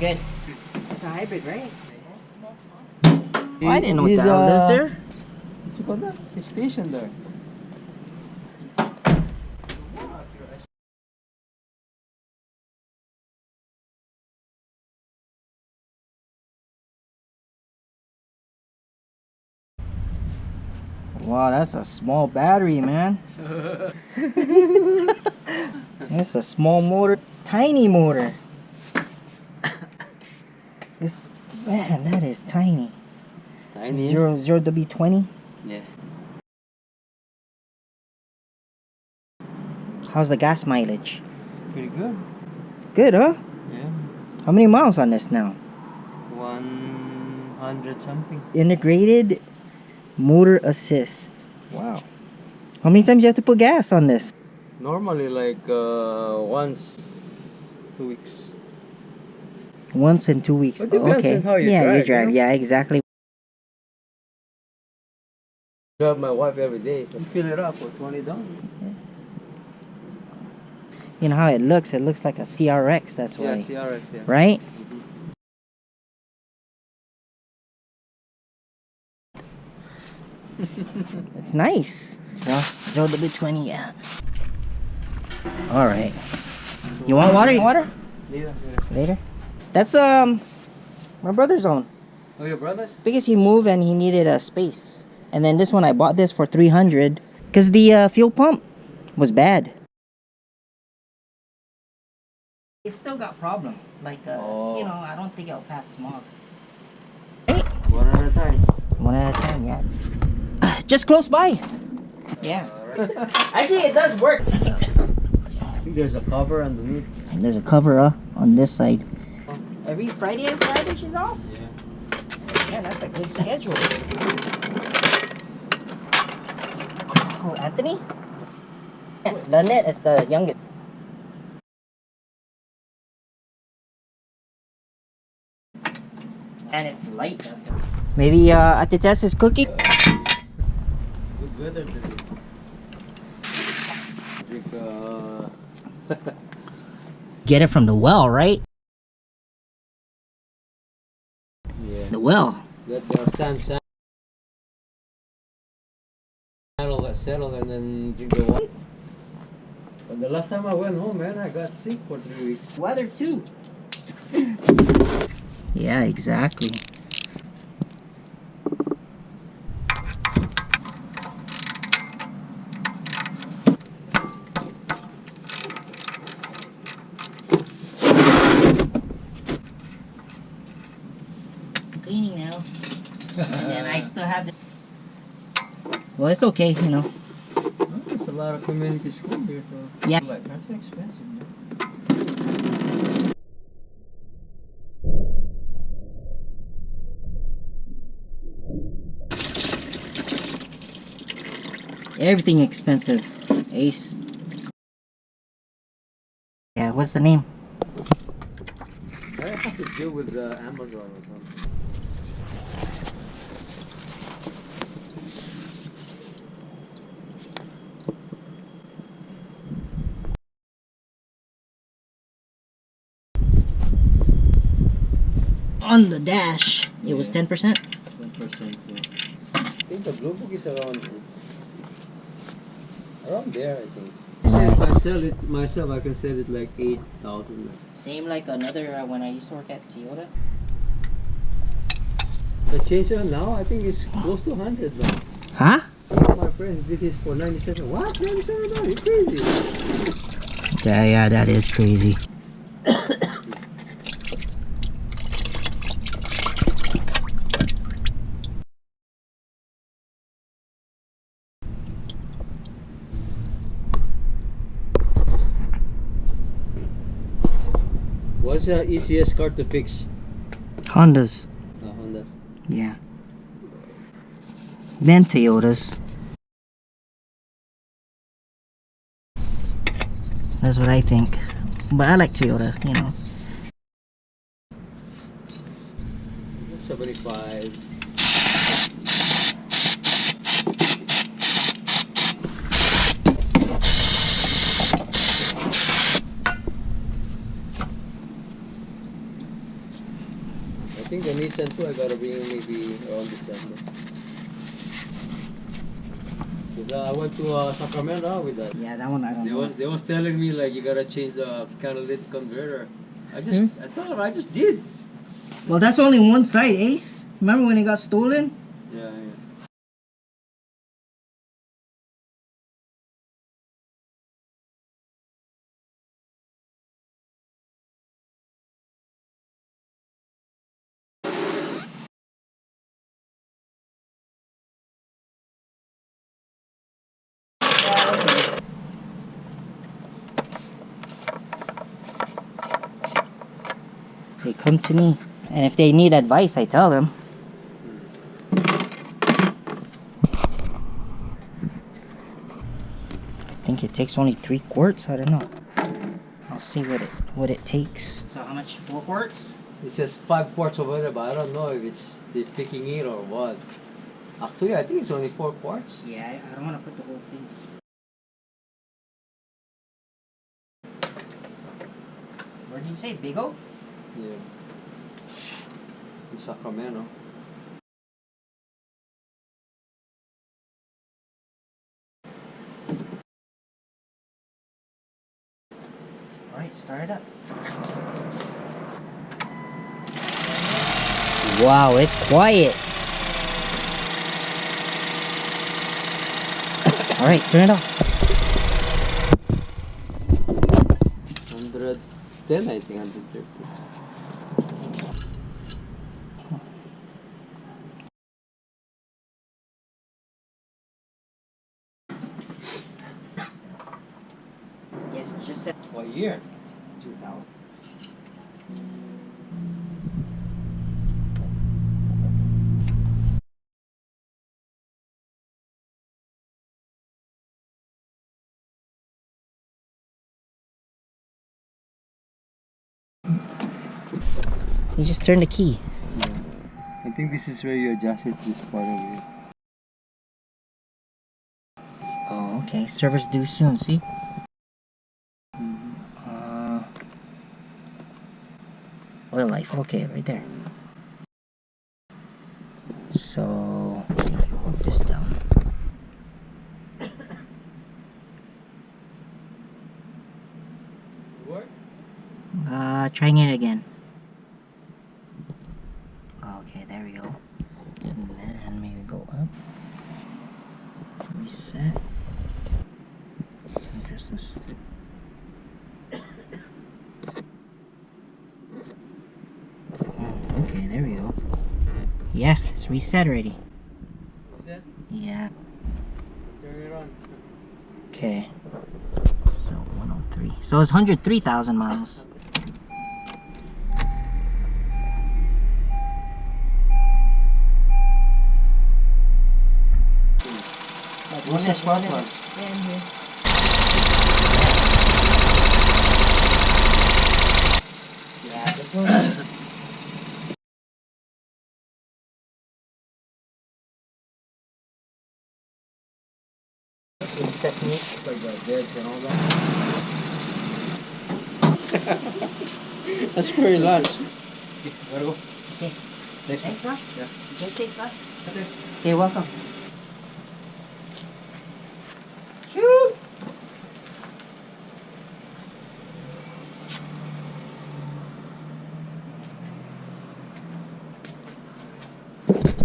good. It's a hybrid, right? Oh, I didn't know what that was there. What you call that? It's stationed there. Wow, that's a small battery, man. It's a small motor, tiny motor. This, man, that is tiny. Tiny. 0 W20. Yeah. How's the gas mileage? Pretty good. Good, huh? Yeah. How many miles on this now? 100 something. Integrated motor assist. Wow. How many times you have to put gas on this? Normally like once 2 weeks. Once in 2 weeks. It depends Okay. on how you yeah, drive, you drive. you know? Yeah, exactly. Drive my wife every day. So fill it up for $20. You know how it looks? It looks like a CRX. That's why. Yeah, CRX. Yeah. Right? It's nice. So W20, yeah. All right. You want water? Water? Yeah. Later. That's my brother's own. Oh, your brothers? Because he moved and he needed a space. And then this one I bought this for $300 because the fuel pump was bad. It's still got problem. Like you know, I don't think it'll pass smog. Hey. One at a time. One at a time, yeah. Just close by. Yeah. Actually, it does work. I think there's a cover underneath. And there's a cover on this side. Every Friday and Friday she's off? Yeah. Yeah, that's a good schedule. Oh, Anthony? Yeah, Lynette is the youngest. And it's light. That's it. Maybe Ate Tess is cooking? Good weather today. Drink Get it from the well, right? yeah. The well. That sand settle and then drink the water. But the last time I went home, man, I got sick for 3 weeks. Weather too. Yeah, exactly. Cleaning now. And then I still have the... Well, it's okay, you know. Well, there's a lot of community school here, so Yeah. like that's expensive, man. Everything expensive. Ace. Yeah, what's the name? I have to deal with Amazon or something. On the dash, it was 10%. 10%. So I think the blue book is around there. I think. If I sell it myself, I can sell it like 8,000. Same like another when I used to work at Toyota. The chainsaw now, I think it's close to 100 now. Huh? My friend did his for 97. What? $97? You're crazy. Yeah, that is crazy. What's the easiest car to fix? Hondas. Honda. Yeah. Then Toyotas. That's what I think. But I like Toyota, you know. 75. think the Nissan too, I gotta bring maybe around December. Cause I went to Sacramento with that. Yeah, that one I don't know. They was telling me like you gotta change the catalytic converter. I thought I just did. Well, that's only one side, Ace. Remember when it got stolen? Yeah. They come to me, and if they need advice, I tell them. I think it takes only 3 quarts. I don't know. I'll see what it takes. So how much? 4 quarts? It says 5 quarts over there, but I don't know if it's they picking it or what. Actually, I think it's only 4 quarts. Yeah, I don't want to put the whole thing. Where did you say? Big O? Yeah. In Sacramento. Alright, start it up. Wow, it's quiet. Alright, turn it off. 110, I think, 130. Yes, it's just a What year? 2000. You just turn the key. Yeah. I think this is where you adjusted this part of it. Oh, okay. Service due soon, see? Oil life, okay, right there. So, hold this down. What? Trying it again. Okay, there we go. And then maybe go up. Reset. Adjust this. Oh, okay, there we go. Yeah, it's reset already. Reset? Yeah. Turn it on. Okay. So 103. So it's 103,000 miles. What's the smart one? Yeah, I'm here. Yeah, this one. It's technique. Like the dead and all that. That's very large. Okay. Thanks, Thanks, bro. Yeah. Okay, thanks, bro. Okay, welcome.